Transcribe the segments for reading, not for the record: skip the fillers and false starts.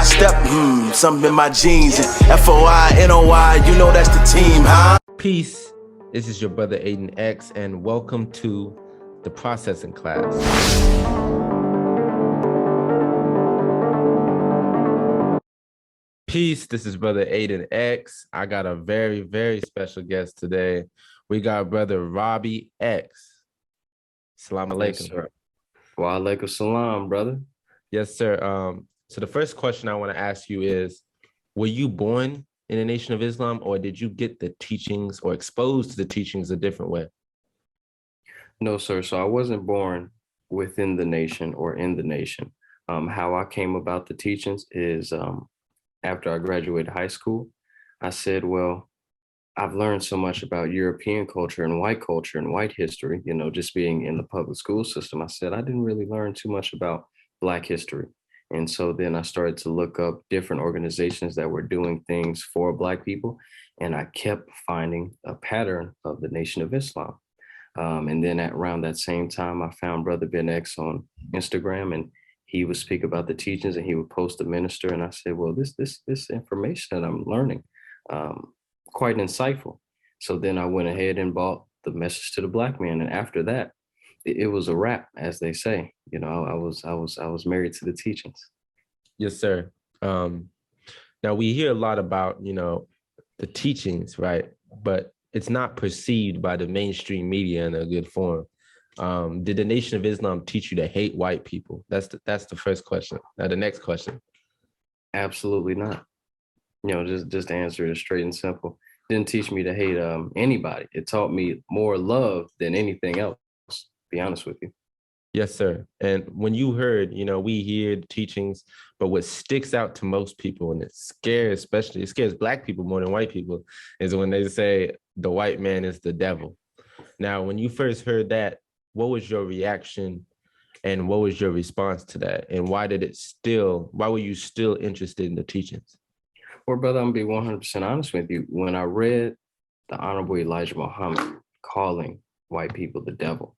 step, something in my jeans. FOI, you know that's the team, huh? Peace. This is your brother Aidan X, and welcome to the processing class. Peace. This is brother Aidan X. I got a very, very special guest today. We got brother Robby X. Salam alaikum. Yes, wa alaikum salam, brother. Yes, sir. So the first question I want to ask you is, were you born in the Nation of Islam, or did you get the teachings or exposed to the teachings a different way? No, sir. So I wasn't born within the nation or in the nation. How I came about the teachings is after I graduated high school, I said, well, I've learned so much about European culture and white history, you know, just being in the public school system. I said, I didn't really learn too much about Black history. And so then I started to look up different organizations that were doing things for Black people. And I kept finding a pattern of the Nation of Islam. And then around that same time, I found Brother Ben X on Instagram, and he would speak about the teachings and he would post the minister. And I said, well, this information that I'm learning, quite insightful. So then I went ahead and bought the Message to the Black Man. And after that, it was a wrap, as they say. You know, I was married to the teachings. Yes, sir. Now we hear a lot about, you know, the teachings, right? But it's not perceived by the mainstream media in a good form. Did the Nation of Islam teach you to hate white people? That's the first question. Now the next question. Absolutely not. You know, just to answer it straight and simple. Didn't teach me to hate anybody. It taught me more love than anything else, to be honest with you. Yes, sir. And when you heard, you know, we hear the teachings, but what sticks out to most people, and it scares Black people more than white people, is when they say the white man is the devil. Now, when you first heard that, what was your reaction and what was your response to that? And why were you still interested in the teachings? Well, brother, I'm gonna be 100% honest with you. When I read the Honorable Elijah Muhammad calling white people the devil,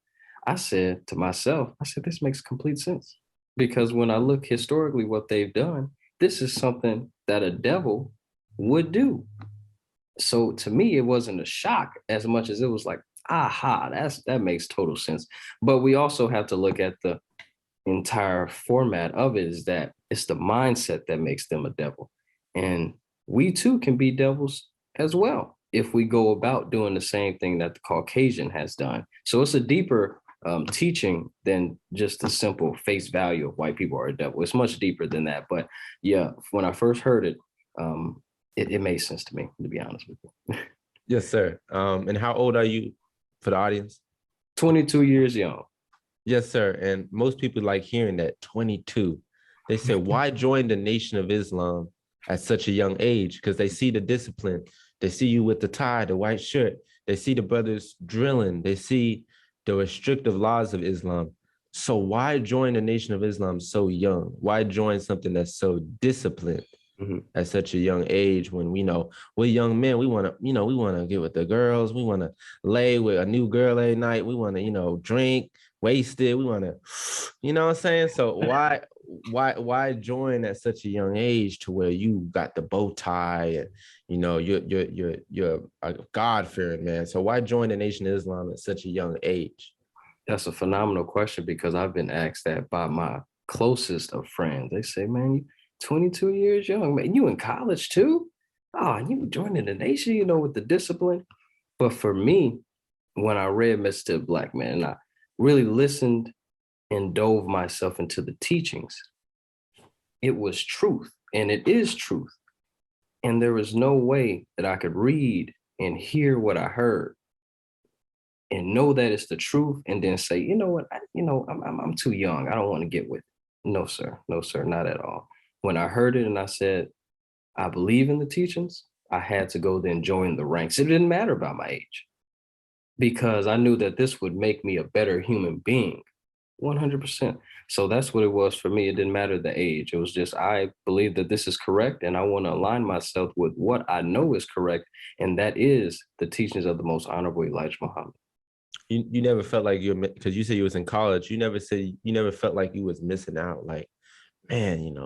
I said to myself, this makes complete sense. Because when I look historically what they've done, this is something that a devil would do. So to me, it wasn't a shock as much as it was like, aha, that makes total sense. But we also have to look at the entire format of it, is that it's the mindset that makes them a devil. And we too can be devils as well if we go about doing the same thing that the Caucasian has done. So it's a deeper teaching than just the simple face value of white people are a devil. It's much deeper than that. But yeah, when I first heard it, it made sense to me, to be honest with you. Yes, sir. And how old are you for the audience? 22 years young. Yes, sir. And most people like hearing that 22. They say, why join the Nation of Islam at such a young age? Because they see the discipline. They see you with the tie, the white shirt. They see the brothers drilling. They see the restrictive laws of Islam. So why join the Nation of Islam so young? Why join something that's so disciplined at such a young age, when we know we're young men? We want to get with the girls. We want to lay with a new girl every night. We want to, drink, waste it. We want to, you know what I'm saying? So why join at such a young age to where you got the bow tie and, you're a God-fearing man? So why join the Nation of Islam at such a young age? That's a phenomenal question, because I've been asked that by my closest of friends. They say, man, you 22 years young, man, you in college too? Oh, you joining the nation, with the discipline. But for me, when I read Message to the Black Man, and I really listened and dove myself into the teachings, it was truth, and it is truth. And there was no way that I could read and hear what I heard and know that it's the truth and then say, you know what, I'm too young. I don't want to get with it. No, sir, not at all. When I heard it and I said, I believe in the teachings, I had to go then join the ranks. It didn't matter about my age, because I knew that this would make me a better human being, 100%. So that's what it was for me. It didn't matter the age. It was just, I believe that this is correct, and I want to align myself with what I know is correct, and that is the teachings of the Most Honorable Elijah Muhammad. You never felt like because you said you was in college, you never felt like you was missing out. Like, man,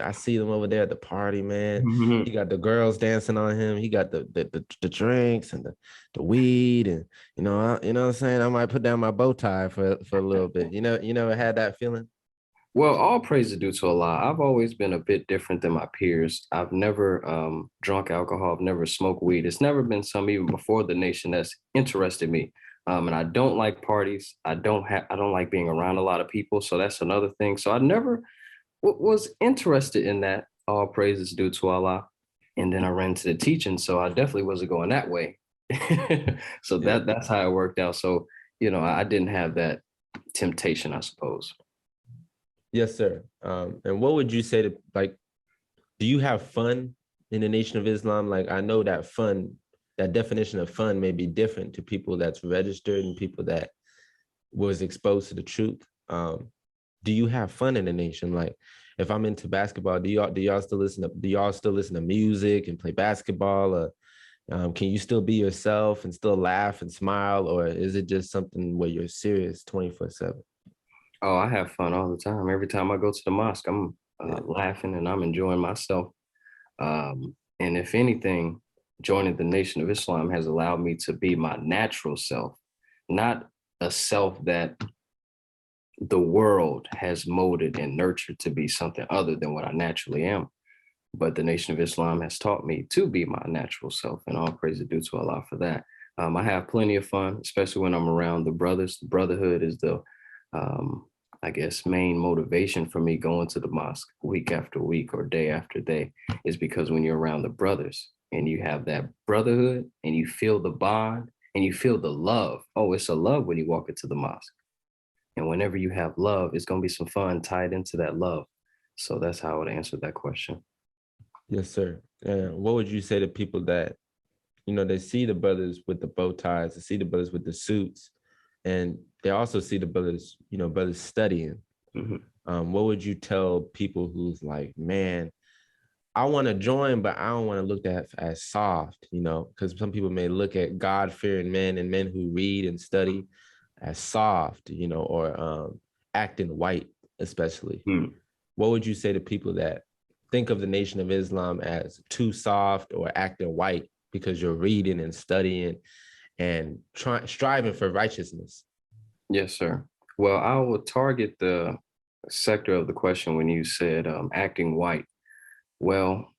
I see them over there at the party, man. He got the girls dancing on him. He got the drinks and the weed, and you know what I'm saying. I might put down my bow tie for a little bit. You never had that feeling. Well, all praise is due to Allah. I've always been a bit different than my peers. I've never drunk alcohol. I've never smoked weed. It's never been something even before the nation that's interested me. And I don't like parties. I don't like being around a lot of people. So that's another thing. So I never was interested in that. All praise is due to Allah. And then I ran to the teaching. So I definitely wasn't going that way. So Yeah. that's how it worked out. So, I didn't have that temptation, I suppose. Yes, sir. And what would you say to, like, do you have fun in the Nation of Islam? Like, I know that fun, that definition of fun may be different to people that's registered and people that was exposed to the truth. Do you have fun in the nation? Like, if I'm into basketball, do y'all still listen to music and play basketball? Or can you still be yourself and still laugh and smile? Or is it just something where you're serious 24/7? Oh, I have fun all the time. Every time I go to the mosque, I'm laughing and I'm enjoying myself. And if anything, joining the Nation of Islam has allowed me to be my natural self, not a self that the world has molded and nurtured to be something other than what I naturally am. But the Nation of Islam has taught me to be my natural self, and all praise is due to Allah for that. I have plenty of fun, especially when I'm around the brothers. The brotherhood is the I guess, main motivation for me going to the mosque week after week or day after day is because when you're around the brothers and you have that brotherhood and you feel the bond and you feel the love. Oh, it's a love when you walk into the mosque. And whenever you have love, it's going to be some fun tied into that love. So that's how I would answer that question. Yes, sir. And what would you say to people that, they see the brothers with the bow ties, they see the brothers with the suits, and they also see the brothers, brothers studying. What would you tell people who's like, man, I want to join, but I don't want to look at as soft, because some people may look at God-fearing men and men who read and study as soft, or acting white, especially. What would you say to people that think of the Nation of Islam as too soft or acting white because you're reading and studying and striving for righteousness? Yes, sir. Well, I will target the sector of the question when you said acting white. Well,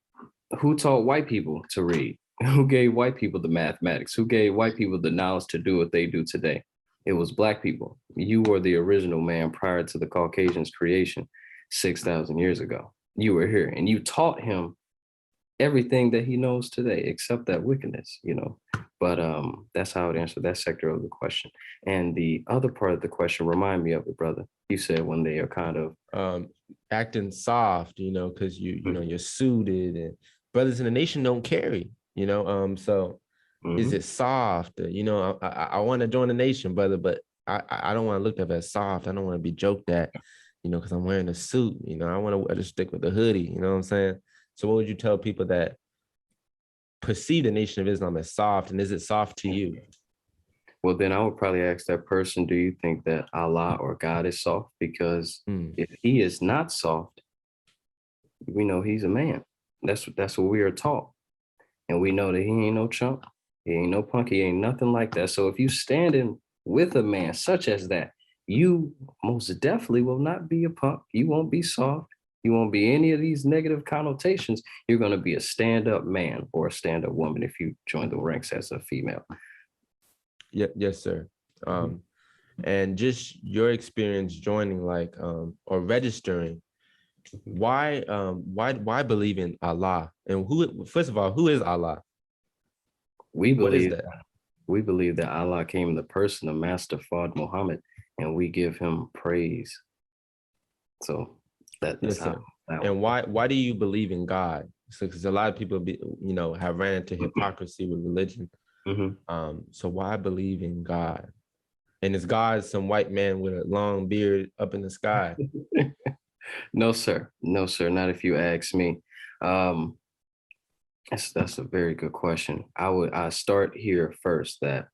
who taught white people to read? Who gave white people the mathematics? Who gave white people the knowledge to do what they do today? It was Black people. You were the original man prior to the Caucasians' creation 6,000 years ago. You were here and you taught him everything that he knows today, except that wickedness, But that's how I would answer that sector of the question. And the other part of the question, remind me of it, brother. You said when they are kind of acting soft, because you're suited, and brothers in the nation don't carry, so is it soft? I want to join the nation, brother, but I don't want to look at as soft. I don't want to be joked at, because I'm wearing a suit. I want to stick with the hoodie. You know what I'm saying? So what would you tell people that perceive the Nation of Islam as soft, and is it soft to you? Well, then I would probably ask that person, do you think that Allah or God is soft? Because if he is not soft, we know he's a man. That's what we are taught. And we know that he ain't no chump. He ain't no punk. He ain't nothing like that. So if you standing with a man such as that, you most definitely will not be a punk. You won't be soft. You won't be any of these negative connotations. You're going to be a stand-up man or a stand-up woman if you join the ranks as a female. Yeah, yes, sir. And just your experience joining, or registering, why believe in Allah? And first of all, who is Allah? We What is believe that? We believe that Allah came in the person of Master Fard Muhammad, and we give him praise. So that's Yes, how. sir. And why do you believe in God? Because a lot of people have ran into hypocrisy with religion. So why believe in God? And is God some white man with a long beard up in the sky? No, sir. No, sir. Not if you ask me. That's a very good question. I start here first that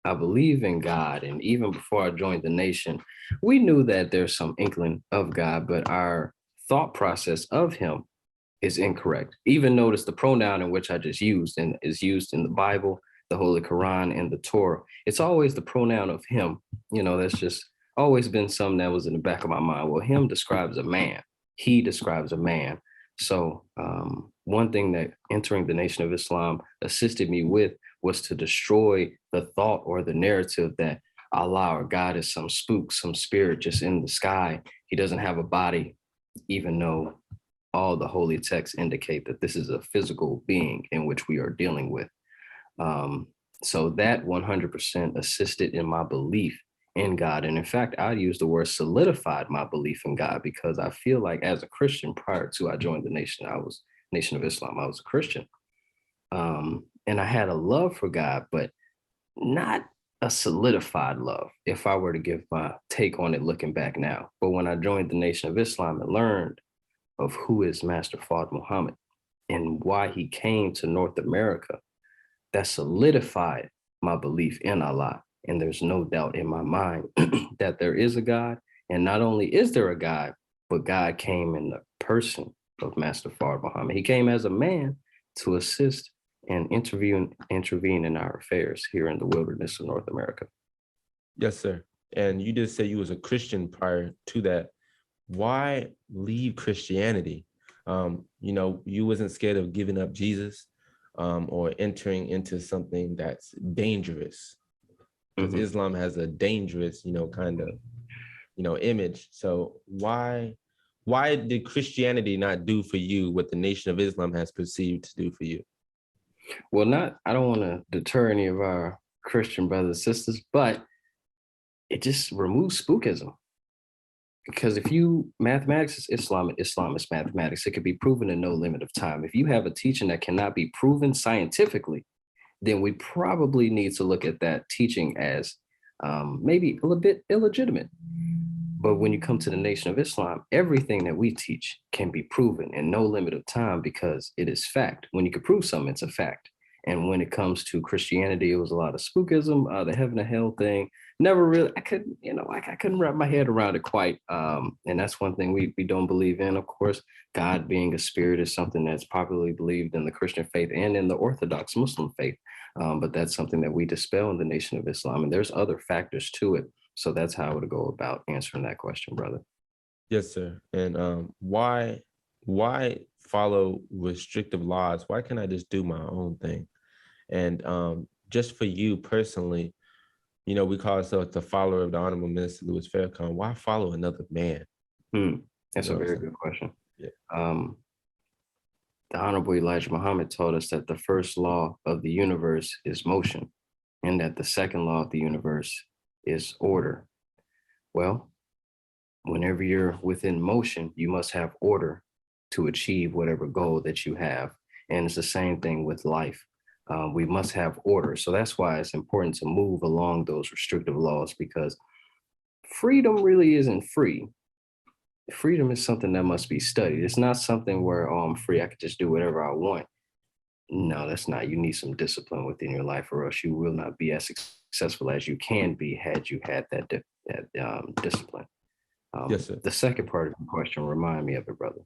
I believe in God, and even before I joined the nation, we knew that there's some inkling of God, but our thought process of him is incorrect. Even notice the pronoun in which I just used and is used in the Bible, the Holy Quran, and the Torah. It's always the pronoun of him. That's just always been something that was in the back of my mind. Well, him describes a man. He describes a man. So one thing that entering the Nation of Islam assisted me with was to destroy the thought or the narrative that Allah or God is some spook, some spirit just in the sky. He doesn't have a body, even though all the holy texts indicate that this is a physical being in which we are dealing with. So that 100% assisted in my belief in God. And in fact, I use the word solidified my belief in God, because I feel like as a Christian, prior to I joined the Nation of Islam, I was a Christian. And I had a love for God, but not a solidified love, if I were to give my take on it looking back now. But when I joined the Nation of Islam and learned of who is Master Fard Muhammad and why he came to North America, that solidified my belief in Allah. And there's no doubt in my mind that there is a God. And not only is there a God, but God came in the person of Master Fard Muhammad. He came as a man to assist and intervene in our affairs here in the wilderness of North America. Yes, sir. And you just said you was a Christian prior to that. Why leave Christianity? You wasn't scared of giving up Jesus or entering into something that's dangerous, because Islam has a dangerous, kind of, image. So why did Christianity not do for you what the Nation of Islam has perceived to do for you? Well, I don't want to deter any of our Christian brothers and sisters, but it just removes spookism. Because if mathematics is Islam, and Islam is mathematics, it could be proven in no limit of time. If you have a teaching that cannot be proven scientifically, then we probably need to look at that teaching as maybe a little bit illegitimate. But when you come to the Nation of Islam, everything that we teach can be proven in no limit of time, because it is fact. When you can prove something, it's a fact. And when it comes to Christianity, it was a lot of spookism, the heaven and hell thing. Never really, I couldn't wrap my head around it quite. And that's one thing we don't believe in. Of course, God being a spirit is something that's popularly believed in the Christian faith and in the Orthodox Muslim faith. But that's something that we dispel in the Nation of Islam. And there's other factors to it. So that's how I would go about answering that question, brother. Yes, sir. And why follow restrictive laws? Why can't I just do my own thing? And just for you personally, we call ourselves the follower of the Honorable Minister Louis Farrakhan. Why follow another man? That's a very good question. Yeah. The Honorable Elijah Muhammad told us that the first law of the universe is motion, and that the second law of the universe is order. Well, whenever you're within motion, you must have order to achieve whatever goal that you have. And it's the same thing with life. We must have order. So that's why it's important to move along those restrictive laws, because freedom really isn't free. Freedom is something that must be studied. It's not something where, I'm free, I could just do whatever I want. No, that's not. You need some discipline within your life, or else you will not be as successful as you can be had you had that discipline. Yes, sir. The second part of the question, remind me of it, brother.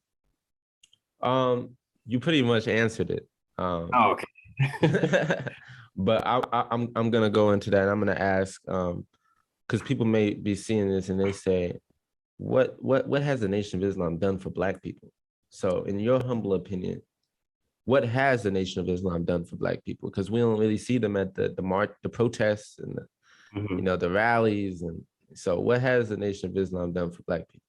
You pretty much answered it. Okay. But I'm gonna go into that. I'm gonna ask, because people may be seeing this and they say, what has the Nation of Islam done for Black people? So, in your humble opinion, what has the Nation of Islam done for Black people? Because we don't really see them at the march, the protests, and the the rallies. And so, what has the Nation of Islam done for Black people?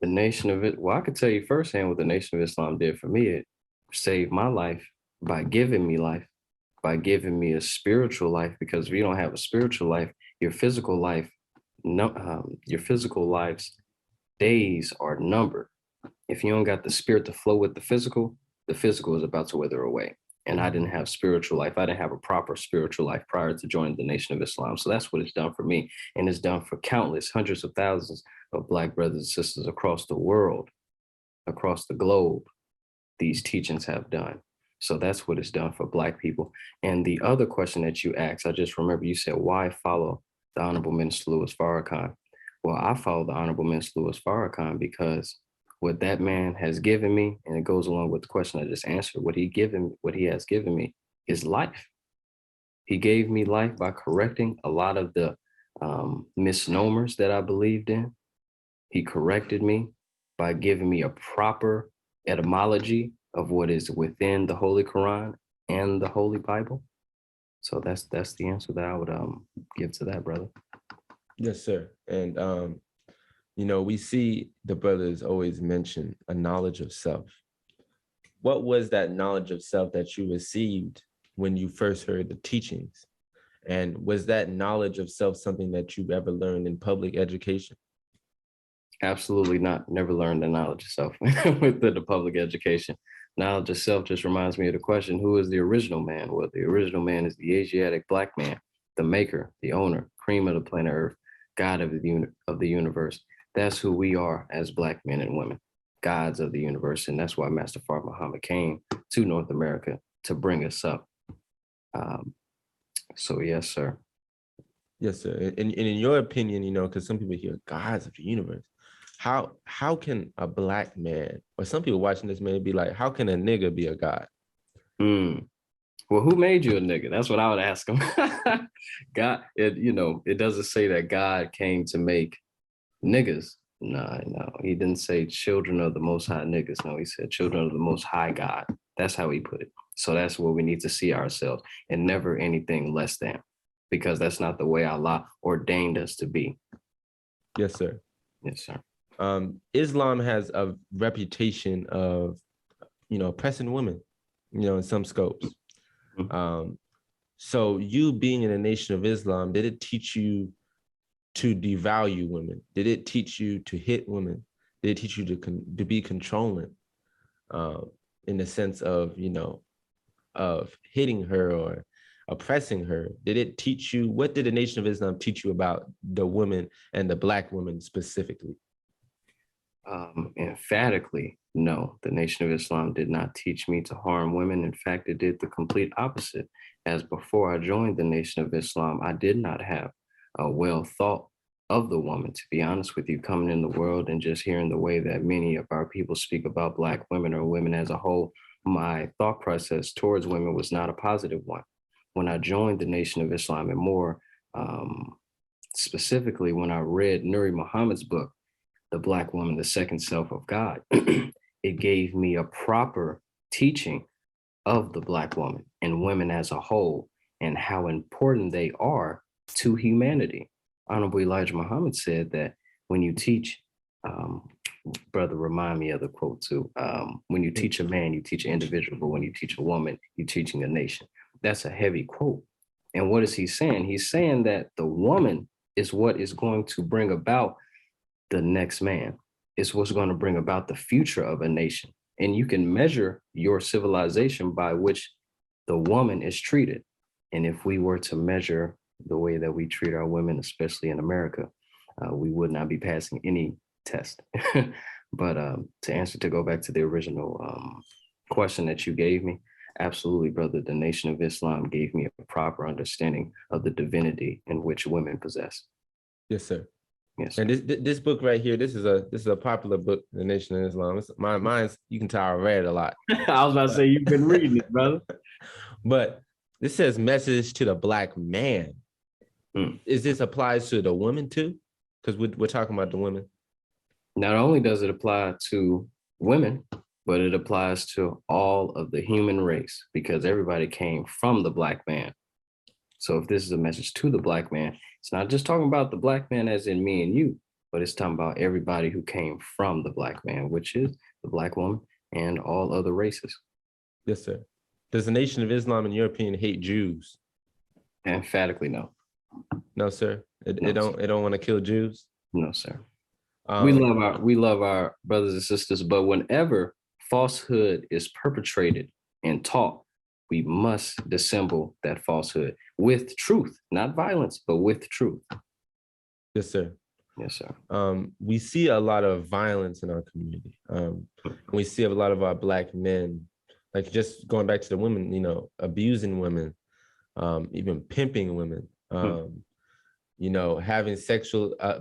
The Nation of it. Well, I could tell you firsthand what the Nation of Islam did for me. It saved my life by giving me life, by giving me a spiritual life. Because if you don't have a spiritual life, your physical life's days are numbered. If you don't got the spirit to flow with the physical is about to wither away. And I didn't have spiritual life. I didn't have a proper spiritual life prior to joining the Nation of Islam. So that's what it's done for me. And it's done for countless, hundreds of thousands of Black brothers and sisters across the world, across the globe. These teachings have done. So that's what it's done for Black people. And the other question that you asked, I just remember you said, why follow the Honorable Minister Louis Farrakhan? Well, I follow the Honorable Minister Louis Farrakhan because what that man has given me, and it goes along with the question I just answered, what he has given me is life. He gave me life by correcting a lot of the misnomers that I believed in. He corrected me by giving me a proper etymology of what is within the Holy Quran and the Holy Bible. So that's the answer that I would give to that, brother. Yes, sir. And we see the brothers always mention a knowledge of self. What was that knowledge of self that you received when you first heard the teachings? And was that knowledge of self something that you ever learned in public education? Absolutely not. Never learned the knowledge of self within the public education. Knowledge of self just reminds me of the question, who is the original man? Well, the original man is the Asiatic black man, the maker, the owner, cream of the planet Earth, God of the universe. That's who we are as black men and women, gods of the universe. And that's why Master Fard Muhammad came to North America to bring us up. So yes, sir. Yes, sir. And in your opinion, because some people hear gods of the universe, how can a black man, or some people watching this may be like, how can a nigga be a god? Well, who made you a nigga? That's what I would ask him. God, it doesn't say that God came to make niggas. No, he didn't say children of the Most High niggas. No, he said children of the Most High God. That's how he put it. So that's where we need to see ourselves, and never anything less than, because that's not the way Allah ordained us to be. Yes, sir. Yes, sir. Islam has a reputation of, oppressing women, in some scopes. Mm-hmm. So you being in a nation of Islam, did it teach you to devalue women? Did it teach you to hit women? Did it teach you to be controlling, in the sense of, of hitting her or oppressing her? Did it teach you, what did the Nation of Islam teach you about the women and the black women specifically? Emphatically, no. The Nation of Islam did not teach me to harm women. In fact, it did the complete opposite. As before I joined the Nation of Islam, I did not have a well thought of the woman, to be honest with you, coming in the world and just hearing the way that many of our people speak about black women or women as a whole. My thought process towards women was not a positive one. When I joined the Nation of Islam, and more specifically when I read Nuri Muhammad's book, The Black Woman, the Second Self of God, it gave me a proper teaching of the black woman and women as a whole, and how important they are to humanity. Honorable Elijah Muhammad said that when you teach, brother, remind me of the quote too. When you teach a man, you teach an individual, but when you teach a woman, you're teaching a nation. That's a heavy quote. And what is he saying? He's saying that the woman is what is going to bring about the next man. It's what's going to bring about the future of a nation. And you can measure your civilization by which the woman is treated. And if we were to measure the way that we treat our women, especially in America, we would not be passing any test. But to go back to the original question that you gave me, absolutely, brother, the Nation of Islam gave me a proper understanding of the divinity in which women possess. Yes, sir. Yes, sir. And this book right here, this is a popular book, The Nation of Islam. Mine's, you can tell I read it a lot. I was about to say, you've been reading it, brother. But this says message to the black man. Is this applies to the women too? Because we're talking about the women. Not only does it apply to women, but it applies to all of the human race, because everybody came from the black man. So if this is a message to the black man, it's not just talking about the black man as in me and you, but it's talking about everybody who came from the black man, which is the black woman and all other races. Yes, sir. Does the Nation of Islam, in your opinion, hate Jews? Emphatically, no. No, sir. It don't want to kill Jews? No, sir. We love our brothers and sisters, but whenever falsehood is perpetrated and taught, we must dissemble that falsehood with truth, not violence, but with truth. Yes, sir. Yes, sir. We see a lot of violence in our community. We see a lot of our black men, like just going back to the women, abusing women, even pimping women. having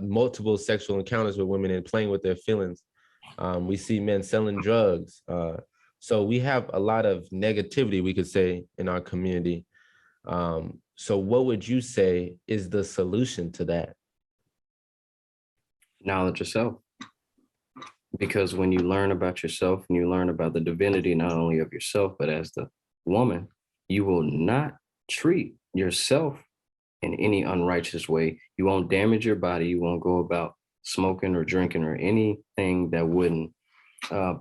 multiple sexual encounters with women and playing with their feelings. We see men selling drugs. So we have a lot of negativity, we could say, in our community. So what would you say is the solution to that? Knowledge of self. Because when you learn about yourself and you learn about the divinity, not only of yourself, but as the woman, you will not treat yourself in any unrighteous way. You won't damage your body. You won't go about smoking or drinking or anything that wouldn't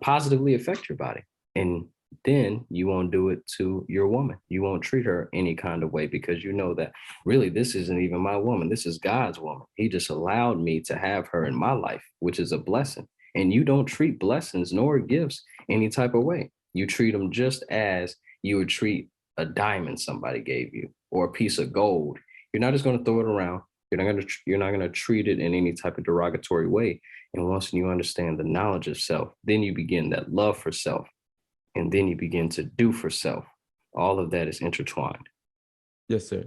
positively affect your body. And then you won't do it to your woman. You won't treat her any kind of way, because you know that really this isn't even my woman. This is God's woman. He just allowed me to have her in my life, which is a blessing. And you don't treat blessings nor gifts any type of way. You treat them just as you would treat a diamond somebody gave you or a piece of gold. You're not just going to throw it around. You're not going to treat it in any type of derogatory way. And once you understand the knowledge of self, then you begin that love for self. And then you begin to do for self. All of that is intertwined. Yes, sir.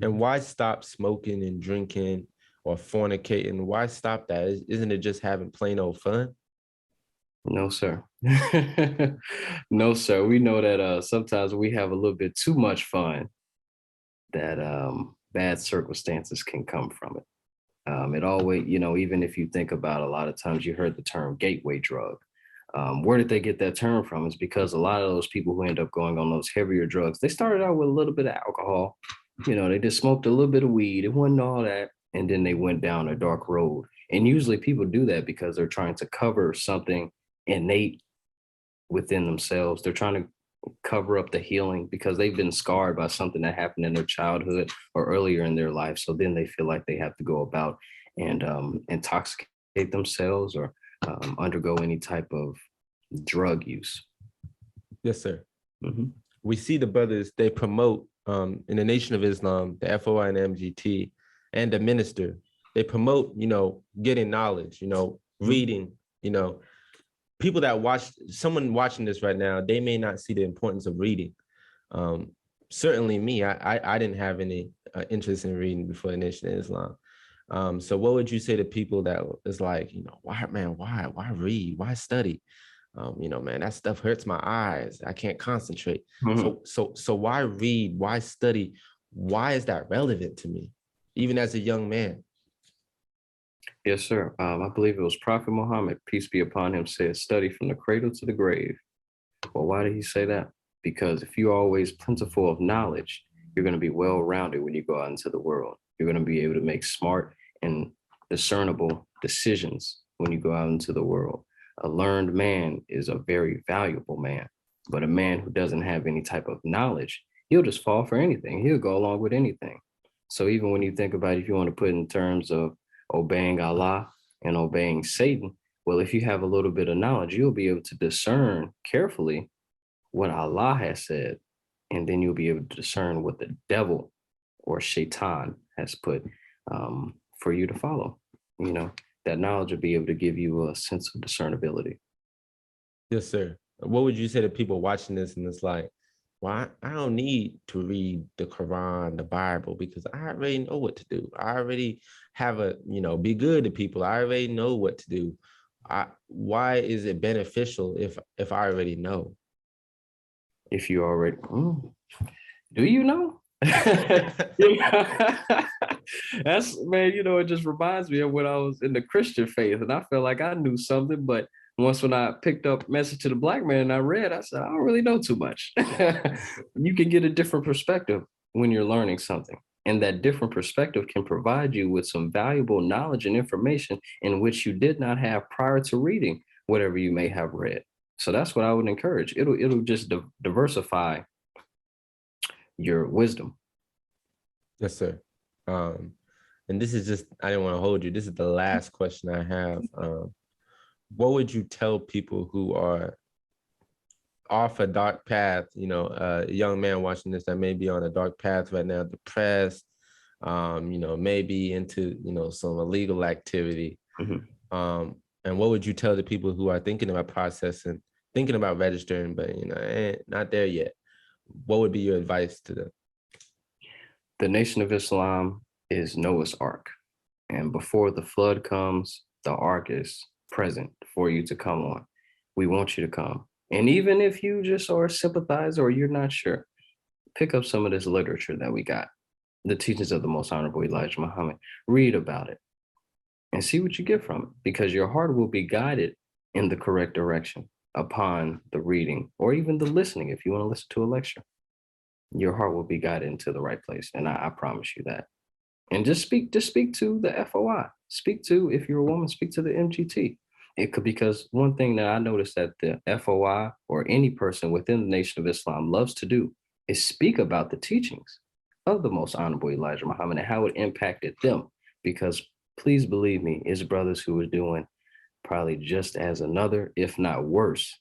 And why stop smoking and drinking or fornicating? Why stop that? Isn't it just having plain old fun? No, sir. No, sir. We know that sometimes we have a little bit too much fun, that bad circumstances can come from it. It always, even if you think about, a lot of times you heard the term gateway drug. Where did they get that term from? It's because a lot of those people who end up going on those heavier drugs, they started out with a little bit of alcohol. They just smoked a little bit of weed. It wasn't all that. And then they went down a dark road. And usually people do that because they're trying to cover something innate within themselves. They're trying to cover up the healing because they've been scarred by something that happened in their childhood or earlier in their life. So then they feel like they have to go about and intoxicate themselves or undergo any type of drug use. Yes, sir. Mm-hmm. We see the brothers, they promote in the Nation of Islam, the FOI and MGT, and the minister. They promote, getting knowledge, reading, people that someone watching this right now, they may not see the importance of reading. Certainly me, I didn't have any interest in reading before the Nation of Islam. So what would you say to people that is like, why read? Why study? Man, that stuff hurts my eyes. I can't concentrate. Mm-hmm. So why read? Why study? Why is that relevant to me, even as a young man? Yes, sir. I believe it was Prophet Muhammad, peace be upon him, said, study from the cradle to the grave. Well, why did he say that? Because if you're always plentiful of knowledge, you're going to be well-rounded when you go out into the world. You're going to be able to make smart and discernible decisions when you go out into the world. A learned man is a very valuable man, but a man who doesn't have any type of knowledge, he'll just fall for anything. He'll go along with anything. So even when you think about, if you want to put in terms of obeying Allah and obeying Satan, well, if you have a little bit of knowledge, you'll be able to discern carefully what Allah has said, and then you'll be able to discern what the devil or Shaitan has put for you to follow. That knowledge will be able to give you a sense of discernibility. Yes, sir. What would you say to people watching this and it's like, well, I don't need to read the Quran, the Bible, because I already know what to do. I already have be good to people. I already know what to do. Why is it beneficial if I already know? If you already, do you know? That's, man, it just reminds me of when I was in the Christian faith and I felt like I knew something, but once when I picked up Message to the Black Man and I read, I said, I don't really know too much. You can get a different perspective when you're learning something. And that different perspective can provide you with some valuable knowledge and information in which you did not have prior to reading whatever you may have read. So that's what I would encourage. It'll just diversify your wisdom. Yes, sir. And this is just, I didn't want to hold you. This is the last question I have. What would you tell people who are off a dark path, a young man watching this that may be on a dark path right now, depressed, maybe into, some illegal activity. Mm-hmm. And what would you tell the people who are thinking about processing, thinking about registering, but, not there yet? What would be your advice to them? The Nation of Islam is Noah's Ark. And before the flood comes, the ark is present for you to come on. We want you to come. And even if you just are a sympathizer or you're not sure, pick up some of this literature that we got, the teachings of the most honorable Elijah Muhammad. Read about it and see what you get from it, because your heart will be guided in the correct direction upon the reading or even the listening. If you want to listen to a lecture, your heart will be guided into the right place. And I promise you that. And just speak to the FOI. Speak to, if you're a woman, speak to the MGT. It could, because one thing that I noticed that the FOI or any person within the Nation of Islam loves to do is speak about the teachings of the most honorable Elijah Muhammad and how it impacted them. Because please believe me, it's brothers who are doing probably just as another, if not worse.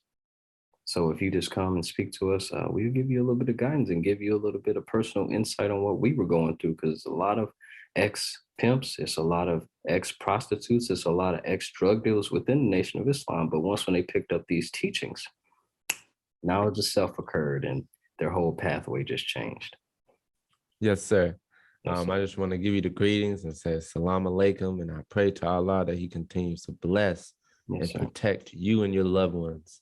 So if you just come and speak to us, we'll give you a little bit of guidance and give you a little bit of personal insight on what we were going through, because a lot of ex-pimps, it's a lot of ex-prostitutes, it's a lot of ex-drug dealers within the Nation of Islam. But once when they picked up these teachings, knowledge of self occurred and their whole pathway just changed. Yes, sir. Yes, sir. I just want to give you the greetings and say salam alaikum, and I pray to Allah that he continues to bless and sir. protect you and your loved ones.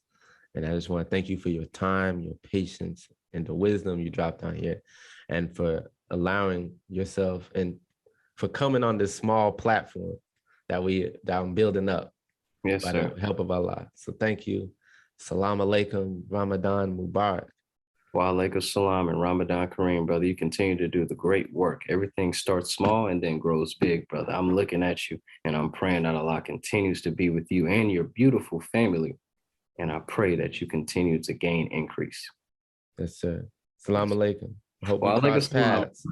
And I just want to thank you for your time, your patience, and the wisdom you dropped down here, and for allowing yourself and for coming on this small platform that I'm building up Yes, by sir. the help of Allah. So thank you. Salam alaikum, Ramadan Mubarak. Wa alaikum salam and Ramadan Kareem, brother. You continue to do the great work. Everything starts small and then grows big, brother. I'm looking at you and I'm praying that Allah continues to be with you and your beautiful family. And I pray that you continue to gain increase. Yes, sir. Salam alaikum. I hope Wa we alaikum cross salam. paths.